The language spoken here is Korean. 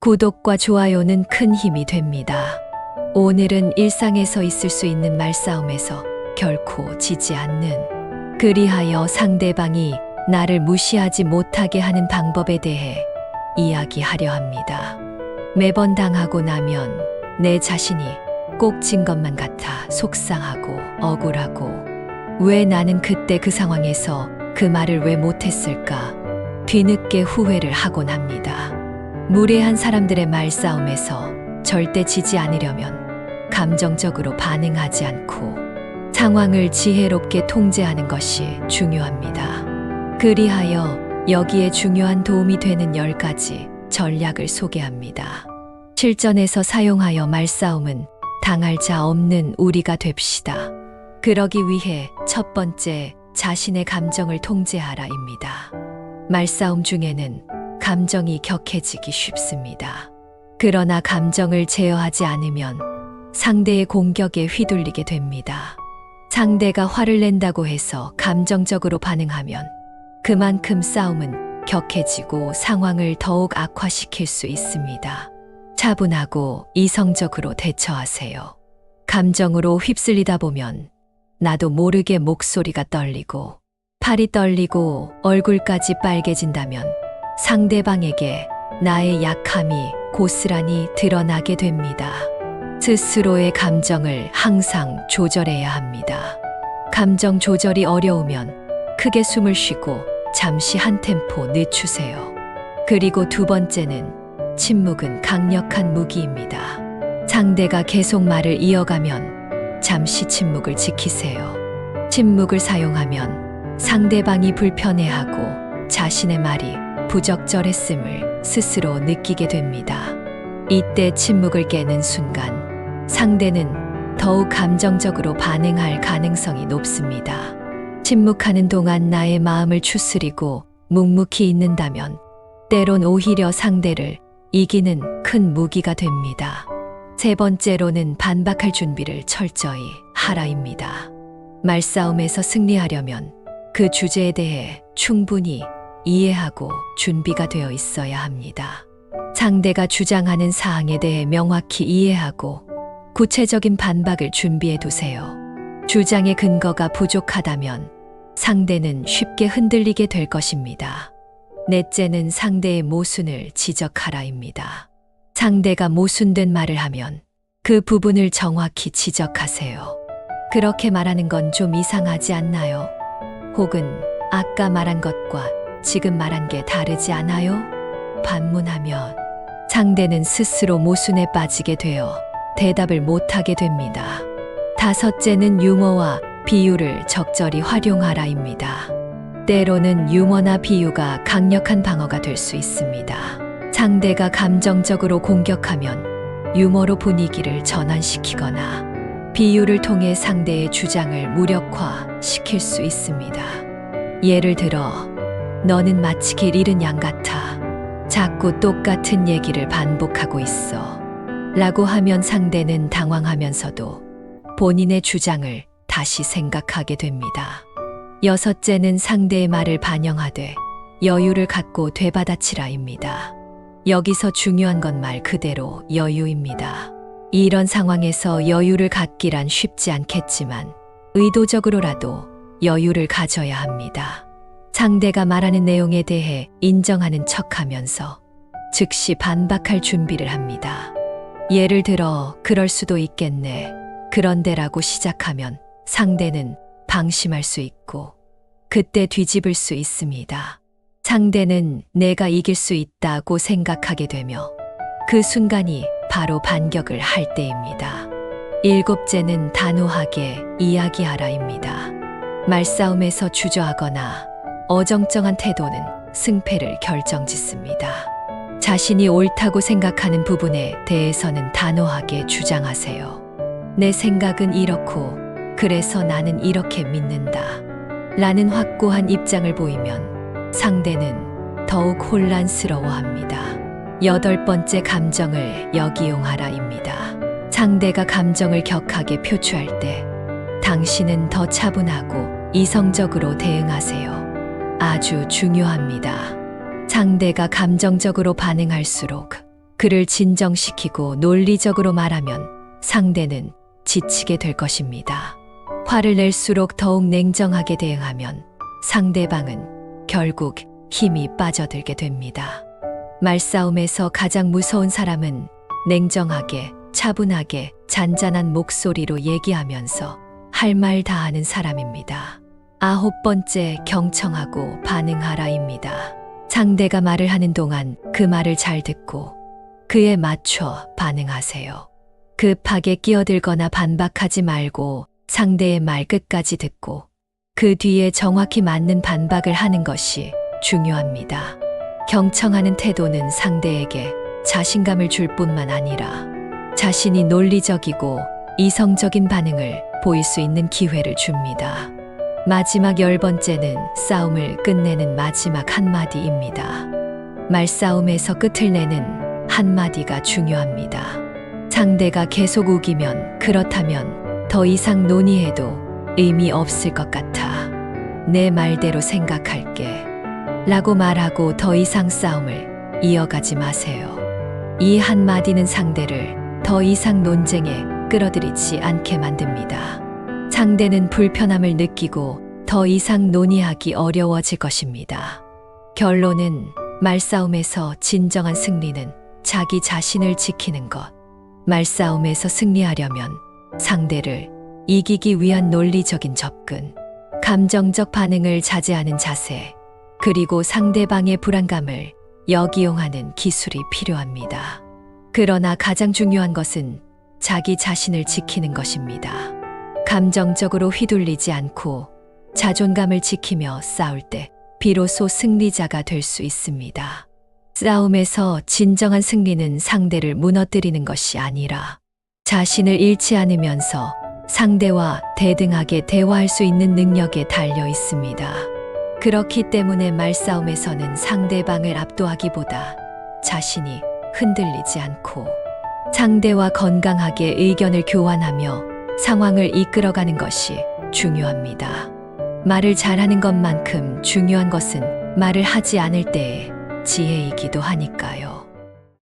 구독과 좋아요는 큰 힘이 됩니다. 오늘은 일상에서 있을 수 있는 말싸움에서 결코 지지 않는, 그리하여 상대방이 나를 무시하지 못하게 하는 방법에 대해 이야기하려 합니다. 매번 당하고 나면 내 자신이 꼭 진 것만 같아 속상하고 억울하고, 왜 나는 그때 그 상황에서 그 말을 왜 못했을까 뒤늦게 후회를 하곤 합니다. 무례한 사람들의 말싸움에서 절대 지지 않으려면 감정적으로 반응하지 않고 상황을 지혜롭게 통제하는 것이 중요합니다. 그리하여 여기에 중요한 도움이 되는 10가지 전략을 소개합니다. 실전에서 사용하여 말싸움은 당할 자 없는 우리가 됩시다. 그러기 위해 첫 번째, 자신의 감정을 통제하라입니다. 말싸움 중에는 감정이 격해지기 쉽습니다. 그러나 감정을 제어하지 않으면 상대의 공격에 휘둘리게 됩니다. 상대가 화를 낸다고 해서 감정적으로 반응하면 그만큼 싸움은 격해지고 상황을 더욱 악화시킬 수 있습니다. 차분하고 이성적으로 대처하세요. 감정으로 휩쓸리다 보면 나도 모르게 목소리가 떨리고 팔이 떨리고 얼굴까지 빨개진다면 상대방에게 나의 약함이 고스란히 드러나게 됩니다. 스스로의 감정을 항상 조절해야 합니다. 감정 조절이 어려우면 크게 숨을 쉬고 잠시 한 템포 늦추세요. 그리고 두 번째는, 침묵은 강력한 무기입니다. 상대가 계속 말을 이어가면 잠시 침묵을 지키세요. 침묵을 사용하면 상대방이 불편해하고 자신의 말이 부적절했음을 스스로 느끼게 됩니다. 이때 침묵을 깨는 순간 상대는 더욱 감정적으로 반응할 가능성이 높습니다. 침묵하는 동안 나의 마음을 추스리고 묵묵히 있는다면 때론 오히려 상대를 이기는 큰 무기가 됩니다. 세 번째로는 반박할 준비를 철저히 하라입니다. 말싸움에서 승리하려면 그 주제에 대해 충분히 이해하고 준비가 되어 있어야 합니다. 상대가 주장하는 사항에 대해 명확히 이해하고 구체적인 반박을 준비해 두세요. 주장의 근거가 부족하다면 상대는 쉽게 흔들리게 될 것입니다. 넷째는 상대의 모순을 지적하라입니다. 상대가 모순된 말을 하면 그 부분을 정확히 지적하세요. 그렇게 말하는 건 좀 이상하지 않나요? 혹은 아까 말한 것과 지금 말한 게 다르지 않아요? 반문하면 상대는 스스로 모순에 빠지게 되어 대답을 못하게 됩니다. 다섯째는 유머와 비유를 적절히 활용하라입니다. 때로는 유머나 비유가 강력한 방어가 될 수 있습니다. 상대가 감정적으로 공격하면 유머로 분위기를 전환시키거나 비유를 통해 상대의 주장을 무력화시킬 수 있습니다. 예를 들어, 너는 마치 길 잃은 양 같아. 자꾸 똑같은 얘기를 반복하고 있어. 라고 하면 상대는 당황하면서도 본인의 주장을 다시 생각하게 됩니다. 여섯째는 상대의 말을 반영하되 여유를 갖고 되받아치라입니다. 여기서 중요한 건 말 그대로 여유입니다. 이런 상황에서 여유를 갖기란 쉽지 않겠지만 의도적으로라도 여유를 가져야 합니다. 상대가 말하는 내용에 대해 인정하는 척하면서 즉시 반박할 준비를 합니다. 예를 들어, 그럴 수도 있겠네. 그런데라고 시작하면 상대는 방심할 수 있고 그때 뒤집을 수 있습니다. 상대는 내가 이길 수 있다고 생각하게 되며 그 순간이 바로 반격을 할 때입니다. 일곱째는 단호하게 이야기하라입니다. 말싸움에서 주저하거나 어정쩡한 태도는 승패를 결정짓습니다. 자신이 옳다고 생각하는 부분에 대해서는 단호하게 주장하세요. 내 생각은 이렇고 그래서 나는 이렇게 믿는다. 라는 확고한 입장을 보이면 상대는 더욱 혼란스러워합니다. 여덟 번째, 감정을 역이용하라입니다. 상대가 감정을 격하게 표출할 때 당신은 더 차분하고 이성적으로 대응하세요. 아주 중요합니다. 상대가 감정적으로 반응할수록 그를 진정시키고 논리적으로 말하면 상대는 지치게 될 것입니다. 화를 낼수록 더욱 냉정하게 대응하면 상대방은 결국 힘이 빠져들게 됩니다. 말싸움에서 가장 무서운 사람은 냉정하게, 차분하게, 잔잔한 목소리로 얘기하면서 할 말 다 하는 사람입니다. 9번째, 경청하고 반응하라입니다. 상대가 말을 하는 동안 그 말을 잘 듣고 그에 맞춰 반응하세요. 급하게 끼어들거나 반박하지 말고 상대의 말 끝까지 듣고 그 뒤에 정확히 맞는 반박을 하는 것이 중요합니다. 경청하는 태도는 상대에게 자신감을 줄 뿐만 아니라 자신이 논리적이고 이성적인 반응을 보일 수 있는 기회를 줍니다. 마지막 10번째는 싸움을 끝내는 마지막 한마디입니다. 말싸움에서 끝을 내는 한마디가 중요합니다. 상대가 계속 우기면 그렇다면 더 이상 논의해도 의미 없을 것 같아. 내 말대로 생각할게. 라고 말하고 더 이상 싸움을 이어가지 마세요. 이 한마디는 상대를 더 이상 논쟁에 끌어들이지 않게 만듭니다. 상대는 불편함을 느끼고 더 이상 논의하기 어려워질 것입니다. 결론은 말싸움에서 진정한 승리는 자기 자신을 지키는 것. 말싸움에서 승리하려면 상대를 이기기 위한 논리적인 접근, 감정적 반응을 자제하는 자세, 그리고 상대방의 불안감을 역이용하는 기술이 필요합니다. 그러나 가장 중요한 것은 자기 자신을 지키는 것입니다. 감정적으로 휘둘리지 않고 자존감을 지키며 싸울 때 비로소 승리자가 될 수 있습니다. 싸움에서 진정한 승리는 상대를 무너뜨리는 것이 아니라 자신을 잃지 않으면서 상대와 대등하게 대화할 수 있는 능력에 달려 있습니다. 그렇기 때문에 말싸움에서는 상대방을 압도하기보다 자신이 흔들리지 않고 상대와 건강하게 의견을 교환하며 상황을 이끌어가는 것이 중요합니다. 말을 잘하는 것만큼 중요한 것은 말을 하지 않을 때의 지혜이기도 하니까요.